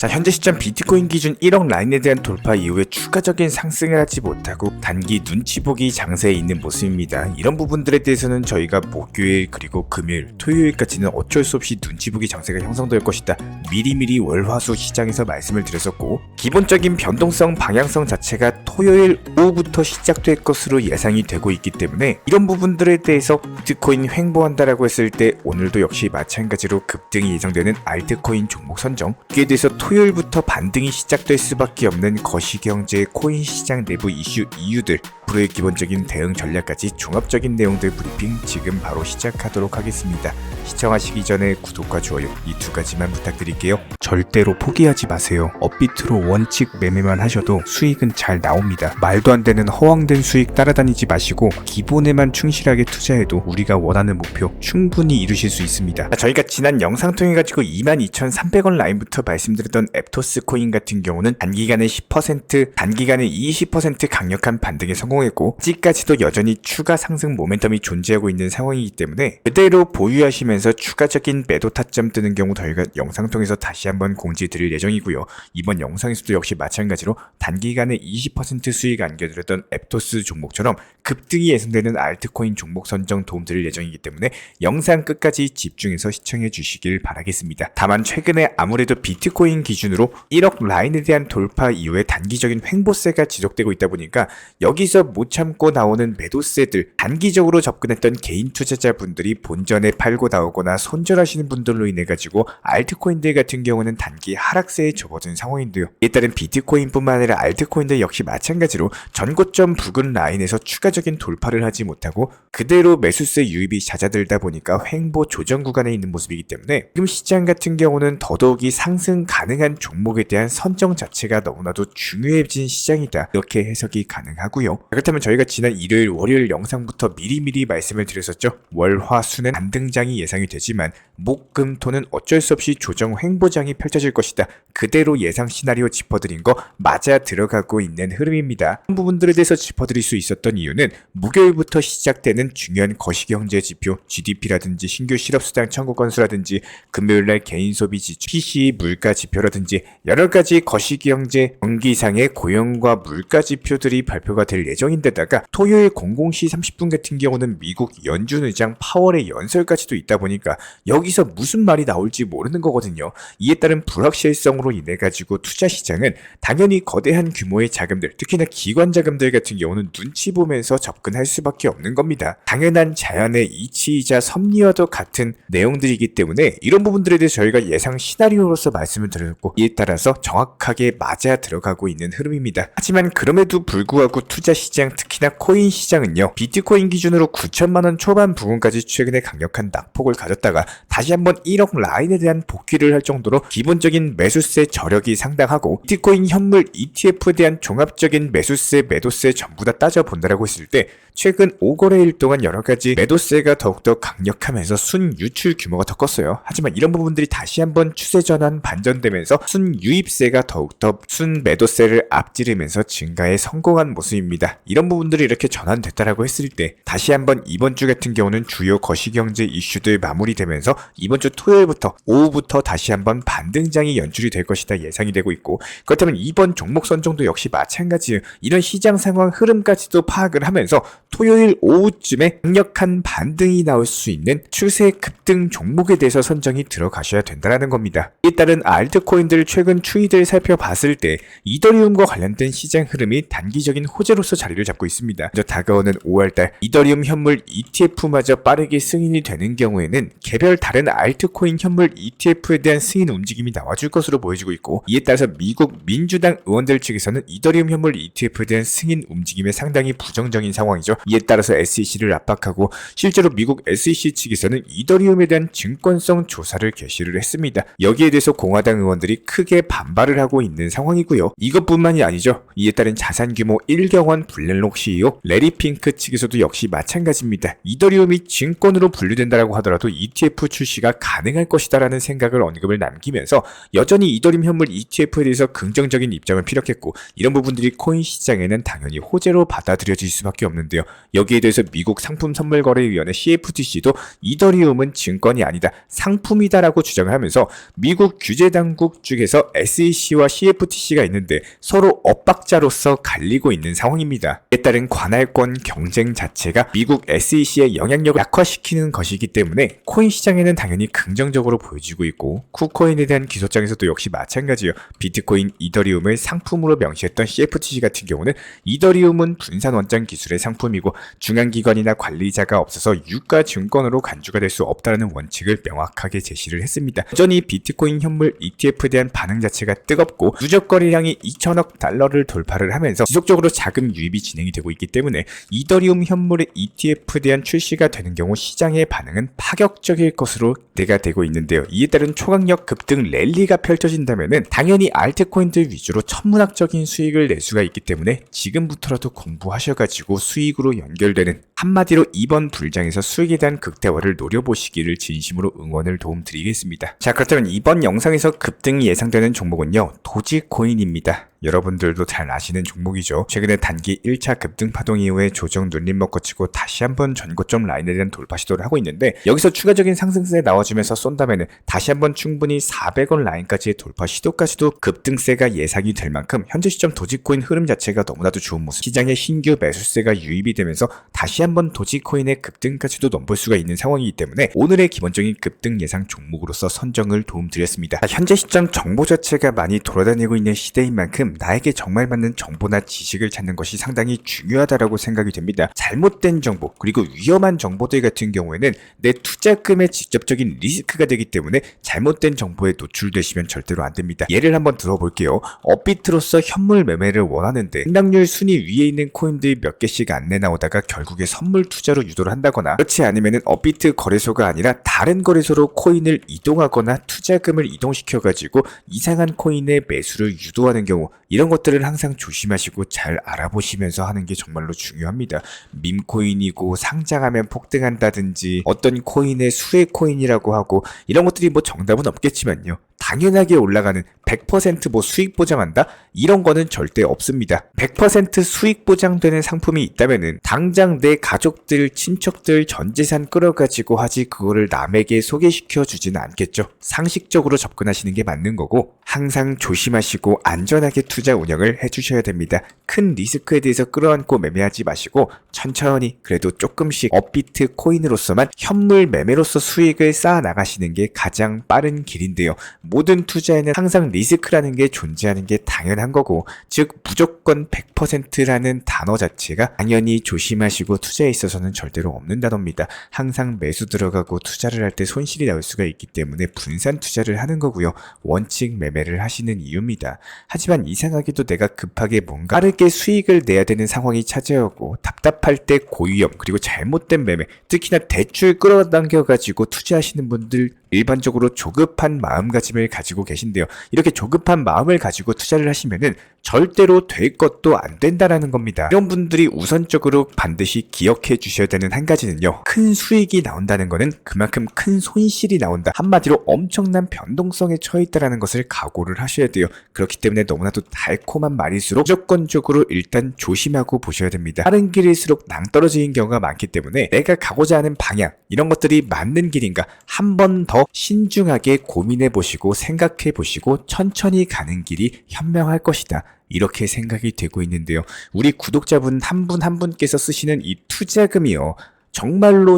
자, 현재 시점 비트코인 기준 1억 라인에 대한 돌파 이후에 추가적인 상승을 하지 못하고 단기 눈치 보기 장세에 있는 모습입니다. 이런 부분들에 대해서는 저희가 목요일 그리고 금요일, 토요일까지는 어쩔 수 없이 눈치 보기 장세가 형성될 것이다. 미리미리 월화수 시장에서 말씀을 드렸었고, 기본적인 변동성 방향성 자체가 토요일 오후부터 시작될 것으로 예상이 되고 있기 때문에 이런 부분들에 대해서 비트코인 횡보한다라고 했을 때 오늘도 역시 마찬가지로 급등이 예상되는 알트코인 종목 선정, 이에 대해서 토요일부터 반등이 시작될 수밖에 없는 거시경제 코인 시장 내부 이슈 이유들, 프로의 기본적인 대응 전략까지 종합적인 내용들 브리핑 지금 바로 시작하도록 하겠습니다. 시청하시기 전에 구독과 좋아요 이 두 가지만 부탁드릴게요. 절대로 포기하지 마세요. 업비트로 원칙 매매만 하셔도 수익은 잘 나옵니다. 말도 안 되는 허황된 수익 따라다니지 마시고 기본에만 충실하게 투자해도 우리가 원하는 목표 충분히 이루실 수 있습니다. 저희가 지난 영상 통해 가지고 22,300원 라인부터 말씀드렸던 앱토스 코인 같은 경우는 단기간에 10%, 단기간에 20% 강력한 반등에 성공했고 아직까지도 여전히 추가 상승 모멘텀이 존재하고 있는 상황이기 때문에 그대로 보유하시면서 추가적인 매도 타점 뜨는 경우 저희가 영상 통해서 다시 한번 공지 드릴 예정이고요. 이번 영상에서도 역시 마찬가지로 단기간에 20% 수익 안겨드렸던 앱토스 종목처럼 급등이 예상되는 알트코인 종목 선정 도움 드릴 예정이기 때문에 영상 끝까지 집중해서 시청해 주시길 바라겠습니다. 다만 최근에 아무래도 비트코인 기준으로 1억 라인에 대한 돌파 이후에 단기적인 횡보세가 지속되고 있다 보니까 여기서 못 참고 나오는 매도세들, 단기적으로 접근했던 개인 투자자분들이 본전에 팔고 나오거나 손절하시는 분들로 인해 가지고 알트코인들 같은 경우는 단기 하락세에 접어든 상황인데요. 이에 따른 비트코인뿐만 아니라 알트코인들 역시 마찬가지로 전고점 부근 라인에서 추가적인 돌파를 하지 못하고 그대로 매수세 유입이 잦아들다 보니까 횡보 조정 구간에 있는 모습이기 때문에 지금 시장 같은 경우는 더더욱이 상승 가능한 종목에 대한 선정 자체가 너무나도 중요해진 시장이다, 이렇게 해석이 가능하고요. 그렇다면 저희가 지난 일요일, 월요일 영상부터 미리미리 말씀을 드렸었죠. 월, 화, 수는 반등장이 예상이 되지만 목, 금, 토는 어쩔 수 없이 조정 횡보장이 펼쳐질 것이다. 그대로 예상 시나리오 짚어드린 거 맞아 들어가고 있는 흐름입니다. 이 부분들에 대해서 짚어드릴 수 있었던 이유는 목요일부터 시작되는 중요한 거시경제 지표, GDP라든지 신규 실업수당 청구 건수라든지 금요일날 개인 소비 지출, PC 물가 지표라든지 여러가지 거시경제 경기상의 고용과 물가 지표들이 발표가 될 예정인데다가 토요일 00시 30분 같은 경우는 미국 연준 의장 파월의 연설까지도 있다 보니까 여기서 무슨 말이 나올지 모르는 거거든요. 이에 따른 불확실성으로 인해 가지고 투자 시장은 당연히 거대한 규모의 자금들, 특히나 기관 자금들 같은 경우는 눈치 보면서 접근할 수밖에 없는 겁니다. 당연한 자연의 이치이자 섭리와도 같은 내용들이기 때문에 이런 부분들에 대해서 저희가 예상 시나리오로서 말씀을 드렸고 이에 따라서 정확하게 맞아 들어가고 있는 흐름입니다. 하지만 그럼에도 불구하고 투자 시장, 특히나 코인 시장은요, 비트코인 기준으로 9천만원 초반 부근까지 최근에 강력한 낙폭을 가졌다가 다시 한번 1억 라인에 대한 복귀를 할 정도로 기본적인 매수세 저력이 상당하고 비트코인 현물 ETF에 대한 종합적인 매수세, 매도세 전부 다 따져본다라고 했을 때 최근 5거래일 동안 여러가지 매도세가 더욱더 강력하면서 순 유출 규모가 더 컸어요. 하지만 이런 부분들이 다시 한번 추세 전환 반전되면서 순 유입세가 더욱더 순 매도세를 앞지르면서 증가에 성공한 모습입니다. 이런 부분들이 이렇게 전환됐다라고 했을 때 다시 한번 이번 주 같은 경우는 주요 거시경제 이슈들 마무리되면서 이번 주 토요일부터 오후부터 다시 한번 반등장이 연출이 될 것이다 예상이 되고 있고, 그렇다면 이번 종목 선정도 역시 마찬가지예요. 이런 시장 상황 흐름까지도 파악을 하면서 토요일 오후쯤에 강력한 반등이 나올 수 있는 추세 급등 종목에 대해서 선정이 들어가셔야 된다는 겁니다. 이에 따른 알트코인들 최근 추이들 살펴봤을 때 이더리움과 관련된 시장 흐름이 단기적인 호재로서 자리를 잡고 있습니다. 먼저 다가오는 5월달 이더리움 현물 ETF마저 빠르게 승인이 되는 경우에는 개별 다른 알트코인 현물 ETF에 대한 승인 움직임이 나와줄 것으로 보여지고 있고, 이에 따라서 미국 민주당 의원들 측에서는 이더리움 현물 ETF에 대한 승인 움직임에 상당히 부정적인 상황이죠. 이에 따라서 SEC를 압박하고 실제로 미국 SEC 측에서는 이더리움에 대한 증권성 조사를 개시를 했습니다. 여기에 대해서 공화당 의원들이 크게 반발을 하고 있는 상황이고요. 이것뿐만이 아니죠. 이에 따른 자산 규모 1경원 블랙 블랙록 CEO 레리 핑크 측에서도 역시 마찬가지입니다. 이더리움이 증권으로 분류된다라고 하더라도 ETF 출시가 가능할 것이다라는 생각을 언급을 남기면서 여전히 이더리움 현물 ETF에 대해서 긍정적인 입장을 피력했고, 이런 부분들이 코인 시장에는 당연히 호재로 받아들여질 수밖에 없는데요. 여기에 대해서 미국 상품선물거래위원회 CFTC도 이더리움은 증권이 아니다, 상품이다라고 주장을 하면서 미국 규제당국 쪽에서 SEC와 CFTC가 있는데 서로 엇박자로서 갈리고 있는 상황입니다. 이에 따른 관할권 경쟁 자체가 미국 SEC의 영향력을 약화시키는 것이기 때문에 코인 시장에는 당연히 긍정적으로 보여지고 있고, 쿠코인에 대한 기소장에서도 역시 마찬가지예요. 비트코인, 이더리움을 상품으로 명시했던 CFTC 같은 경우는 이더리움은 분산 원장 기술의 상품이고 중앙기관이나 관리자가 없어서 유가 증권으로 간주가 될 수 없다는 원칙을 명확하게 제시를 했습니다. 여전히 비트코인 현물 ETF에 대한 반응 자체가 뜨겁고 누적 거래량이 2천억 달러를 돌파를 하면서 지속적으로 자금 유입이 진행이 되고 있기 때문에 이더리움 현물의 ETF에 대한 출시가 되는 경우 시장의 반응은 파격적일 것으로 기대가 되고 있는데요. 이에 따른 초강력 급등 랠리가 펼쳐진다면은 당연히 알트코인들 위주로 천문학적인 수익을 낼 수가 있기 때문에 지금부터라도 공부하셔가지고 수익으로 연결되는, 한마디로 이번 불장에서 수익에 대한 극대화를 노려보시기를 진심으로 응원을 도움드리겠습니다. 자, 그렇다면 이번 영상에서 급등이 예상되는 종목은요, 도지코인입니다. 여러분들도 잘 아시는 종목이죠. 최근에 단기 1차 급등 파동 이후에 조정 눌림목 거치고 다시 한번 전고점 라인에 대한 돌파 시도를 하고 있는데, 여기서 추가적인 상승세 나와주면서 쏜다면은 다시 한번 충분히 400원 라인까지의 돌파 시도까지도 급등세가 예상이 될 만큼 현재 시점 도지코인 흐름 자체가 너무나도 좋은 모습, 시장에 신규 매수세가 유입이 되면서 다시 한번 도지코인의 급등까지도 넘볼 수가 있는 상황이기 때문에 오늘의 기본적인 급등 예상 종목으로서 선정을 도움드렸습니다. 현재 시점 정보 자체가 많이 돌아다니고 있는 시대인 만큼 나에게 정말 맞는 정보나 지식을 찾는 것이 상당히 중요하다라고 생각이 됩니다. 잘못된 정보 그리고 위험한 정보들 같은 경우에는 내 투자금에 직접적인 리스크가 되기 때문에 잘못된 정보에 노출되시면 절대로 안 됩니다. 예를 한번 들어볼게요. 업비트로서 현물 매매를 원하는데 행락률 순위 위에 있는 코인들이 몇 개씩 안내 나오다가 결국에 선물 투자로 유도를 한다거나, 그렇지 않으면 업비트 거래소가 아니라 다른 거래소로 코인을 이동하거나 투자금을 이동시켜가지고 이상한 코인의 매수를 유도하는 경우, 이런 것들을 항상 조심하시고 잘 알아보시면서 하는 게 정말로 중요합니다. 밈코인이고 상장하면 폭등한다든지 어떤 코인의 수혜 코인이라고 하고 이런 것들이 뭐 정답은 없겠지만요, 당연하게 올라가는 100% 수익 보장한다? 이런 거는 절대 없습니다. 100% 수익 보장되는 상품이 있다면은 당장 내 가족들, 친척들 전 재산 끌어가지고 하지 그거를 남에게 소개시켜 주지는 않겠죠. 상식적으로 접근하시는 게 맞는 거고, 항상 조심하시고 안전하게 투자 운영을 해주셔야 됩니다. 큰 리스크에 대해서 끌어안고 매매하지 마시고 천천히 그래도 조금씩 업비트 코인으로서만 현물 매매로서 수익을 쌓아 나가시는 게 가장 빠른 길인데요. 모든 투자에는 항상 리스크라는 게 존재하는 게 당연한 거고, 즉 무조건 100%라는 단어 자체가 당연히 조심하시고 투자에 있어서는 절대로 없는 단어입니다. 항상 매수 들어가고 투자를 할 때 손실이 나올 수가 있기 때문에 분산 투자를 하는 거고요. 원칙 매매를 하시는 이유입니다. 하지만 이상하게도 내가 급하게 뭔가 빠르게 수익을 내야 되는 상황이 찾아오고 답답할 때 고위험 그리고 잘못된 매매, 특히나 대출 끌어당겨가지고 투자하시는 분들 일반적으로 조급한 마음가짐을 가지고 계신데요. 이렇게 조급한 마음을 가지고 투자를 하시면은 절대로 될 것도 안 된다라는 겁니다. 이런 분들이 우선적으로 반드시 기억해 주셔야 되는 한 가지는요, 큰 수익이 나온다는 거는 그만큼 큰 손실이 나온다, 한마디로 엄청난 변동성에 처해 있다는 것을 각오를 하셔야 돼요. 그렇기 때문에 너무나도 달콤한 말일수록 무조건적으로 일단 조심하고 보셔야 됩니다. 빠른 길일수록 낭떠러지인 경우가 많기 때문에 내가 가고자 하는 방향, 이런 것들이 맞는 길인가 한 번 더 신중하게 고민해 보시고 생각해 보시고 천천히 가는 길이 현명할 것이다, 이렇게 생각이 되고 있는데요. 우리 구독자분 한 분 한 분께서 쓰시는 이 투자금이요, 정말로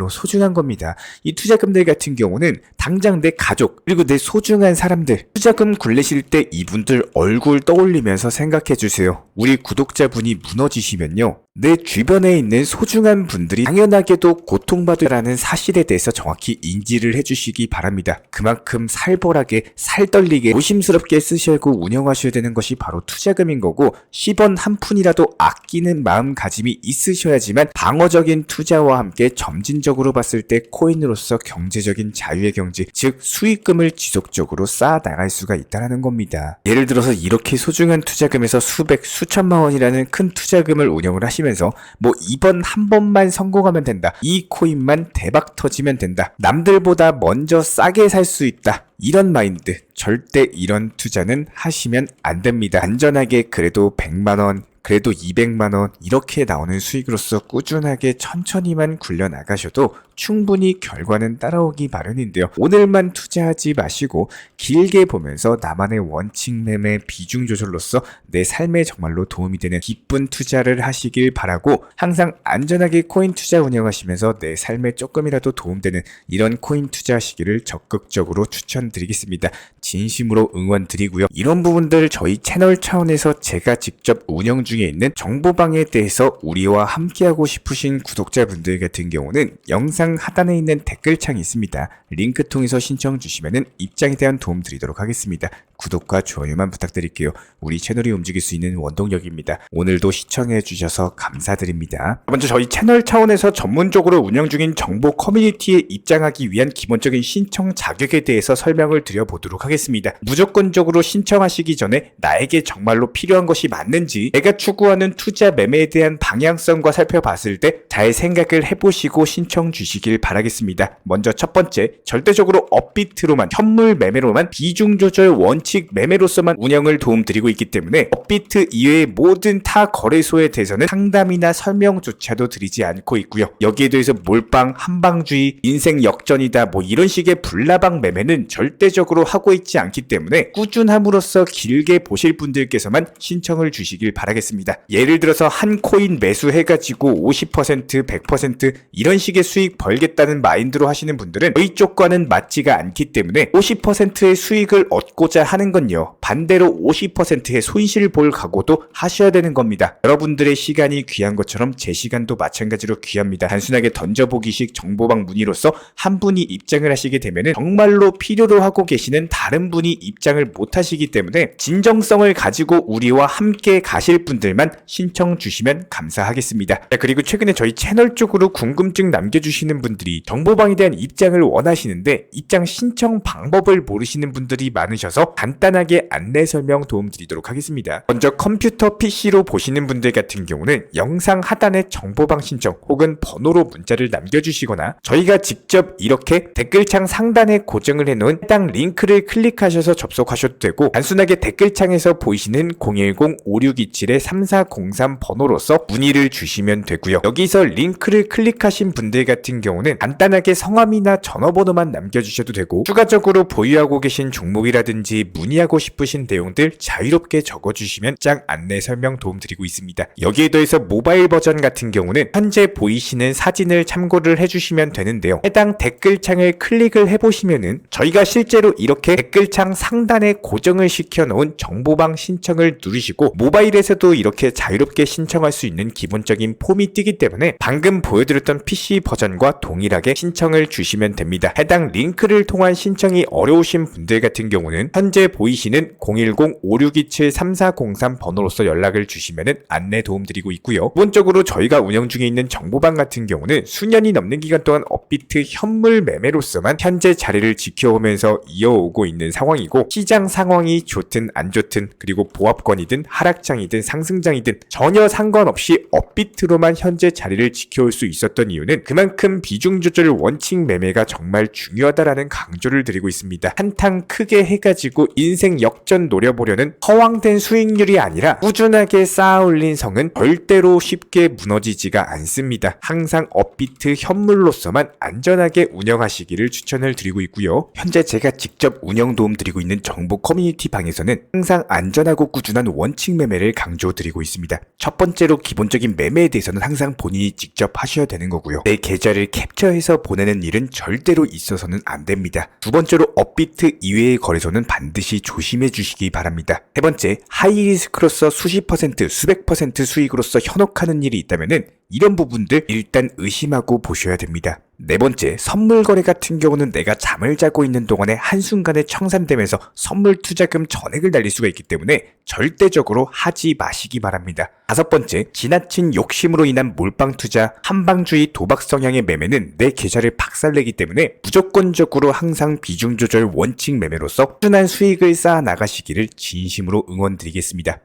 소중한 겁니다. 이 투자금들 같은 경우는 당장 내 가족 그리고 내 소중한 사람들, 투자금 굴리실 때 이분들 얼굴 떠올리면서 생각해 주세요. 우리 구독자분이 무너지시면요, 내 주변에 있는 소중한 분들이 당연하게도 고통받으라는 사실에 대해서 정확히 인지를 해주시기 바랍니다. 그만큼 살벌하게 살떨리게 조심스럽게 쓰시고 운영하셔야 되는 것이 바로 투자금인 거고, 10원 한 푼이라도 아끼는 마음가짐이 있으셔야지만 방어적인 투자와 함께 점진적으로 봤을 때 코인으로서 경제적인 자유의 경제, 즉 수익금을 지속적으로 쌓아 나갈 수가 있다는 겁니다. 예를 들어서 이렇게 소중한 투자금에서 수백, 수천만 원이라는 큰 투자금을 운영을 하시면서 뭐 이번 한 번만 성공하면 된다. 이 코인만 대박 터지면 된다. 남들보다 먼저 싸게 살 수 있다. 이런 마인드, 절대 이런 투자는 하시면 안 됩니다. 안전하게 그래도 100만원, 그래도 200만원 이렇게 나오는 수익으로서 꾸준하게 천천히만 굴려나가셔도 충분히 결과는 따라오기 마련인데요. 오늘만 투자하지 마시고 길게 보면서 나만의 원칙 매매 비중 조절로서 내 삶에 정말로 도움이 되는 기쁜 투자를 하시길 바라고, 항상 안전하게 코인 투자 운영하시면서 내 삶에 조금이라도 도움되는 이런 코인 투자하시기를 적극적으로 추천드리겠습니다. 진심으로 응원드리고요. 이런 부분들 저희 채널 차원에서 제가 직접 운영 중에 있는 정보방에 대해서 우리와 함께하고 싶으신 구독자분들 같은 경우는 영상 하단에 있는 댓글창이 있습니다. 링크 통해서 신청 주시면 입장에 대한 도움 드리도록 하겠습니다. 구독과 좋아요만 부탁드릴게요. 우리 채널이 움직일 수 있는 원동력입니다. 오늘도 시청해 주셔서 감사드립니다. 먼저 저희 채널 차원에서 전문적으로 운영 중인 정보 커뮤니티에 입장하기 위한 기본적인 신청 자격에 대해서 설명을 드려보도록 하겠습니다. 무조건적으로 신청하시기 전에 나에게 정말로 필요한 것이 맞는지, 내가 추구하는 투자 매매에 대한 방향성과 살펴봤을 때 잘 생각을 해보시고 신청 주시길 바라겠습니다. 먼저 첫 번째, 절대적으로 업비트로만, 현물 매매로만, 비중 조절 원칙 매매로서만 운영을 도움드리고 있기 때문에 업비트 이외의 모든 타 거래소에 대해서는 상담이나 설명조차도 드리지 않고 있고요. 여기에 대해서 몰빵, 한방주의, 인생 역전이다 뭐 이런 식의 불나방 매매는 절대적으로 하고 있지 않기 때문에 꾸준함으로써 길게 보실 분들께서만 신청을 주시길 바라겠습니다. 예를 들어서 한 코인 매수해가지고 50%, 100% 이런 식의 수익 벌겠다는 마인드로 하시는 분들은 저희 쪽과는 맞지가 않기 때문에 50%의 수익을 얻고자 하는 건요, 반대로 50%의 손실을 볼 각오도 하셔야 되는 겁니다. 여러분들의 시간이 귀한 것처럼 제 시간도 마찬가지로 귀합니다. 단순하게 던져보기식 정보방 문의로서 한 분이 입장을 하시게 되면 정말로 필요로 하고 계시는 다른 분이 입장을 못 하시기 때문에 진정성을 가지고 우리와 함께 가실 분들만 신청 주시면 감사하겠습니다. 그리고 최근에 저희 채널 쪽으로 궁금증 남겨주시는 분들이 정보방에 대한 입장을 원하시는데 입장 신청 방법을 모르시는 분들이 많으셔서 간단하게 안내 설명 도움드리도록 하겠습니다. 먼저 컴퓨터 PC로 보시는 분들 같은 경우는 영상 하단에 정보방 신청 혹은 번호로 문자를 남겨주시거나 저희가 직접 이렇게 댓글창 상단에 고정을 해놓은 해당 링크를 클릭하셔서 접속하셔도 되고, 단순하게 댓글창에서 보이시는 010-5627-3403 번호로서 문의를 주시면 되고요. 여기서 링크를 클릭하신 분들 같은 경우는 간단하게 성함이나 전화번호만 남겨주셔도 되고, 추가적으로 보유하고 계신 종목이라든지 문의하고 싶으신 내용들 자유롭게 적어주시면 짱 안내 설명 도움드리고 있습니다. 여기에 더해서 모바일 버전 같은 경우는 현재 보이시는 사진을 참고를 해주시면 되는데요. 해당 댓글창을 클릭을 해보시면은 저희가 실제로 이렇게 댓글창 상단에 고정을 시켜놓은 정보방 신청을 누르시고 모바일에서도 이렇게 자유롭게 신청할 수 있는 기본적인 폼이 뜨기 때문에 방금 보여드렸던 PC 버전과 동일하게 신청을 주시면 됩니다. 해당 링크를 통한 신청이 어려우신 분들 같은 경우는 현재 보이시는 010-5627-3403 번호로서 연락을 주시면 안내 도움드리고 있고요. 기본적으로 저희가 운영 중에 있는 정보방 같은 경우는 수년이 넘는 기간 동안 업비트 현물 매매로서만 현재 자리를 지켜오면서 이어오고 있는 상황이고, 시장 상황이 좋든 안 좋든 그리고 보합권이든 하락장이든 상승장이든 전혀 상관없이 업비트로만 현재 자리를 지켜올 수 있었던 이유는 그만큼 비중 조절 원칙 매매가 정말 중요하다라는 강조를 드리고 있습니다. 한탕 크게 해가지고 인생 역전 노려보려는 허황된 수익률이 아니라 꾸준하게 쌓아올린 성은 절대로 쉽게 무너지지가 않습니다. 항상 업비트 현물로서만 안전하게 운영하시기를 추천을 드리고 있고요. 현재 제가 직접 운영 도움 드리고 있는 정보 커뮤니티 방에서는 항상 안전하고 꾸준한 원칙 매매를 강조드리고 있습니다. 첫 번째로 기본적인 매매에 대해서는 항상 본인이 직접 하셔야 되는 거고요. 내 계좌를 캡처해서 보내는 일은 절대로 있어서는 안 됩니다. 두 번째로 업비트 이외의 거래소는 반드시 조심해 주시기 바랍니다. 세 번째, 하이리스크로서 수십 퍼센트, 수백 퍼센트 수익으로서 현혹하는 일이 있다면은 이런 부분들 일단 의심하고 보셔야 됩니다. 네 번째, 선물 거래 같은 경우는 내가 잠을 자고 있는 동안에 한순간에 청산되면서 선물 투자금 전액을 날릴 수가 있기 때문에 절대적으로 하지 마시기 바랍니다. 다섯 번째, 지나친 욕심으로 인한 몰빵 투자, 한방주의 도박 성향의 매매는 내 계좌를 박살내기 때문에 무조건적으로 항상 비중 조절 원칙 매매로서 꾸준한 수익을 쌓아 나가시기를 진심으로 응원드리겠습니다.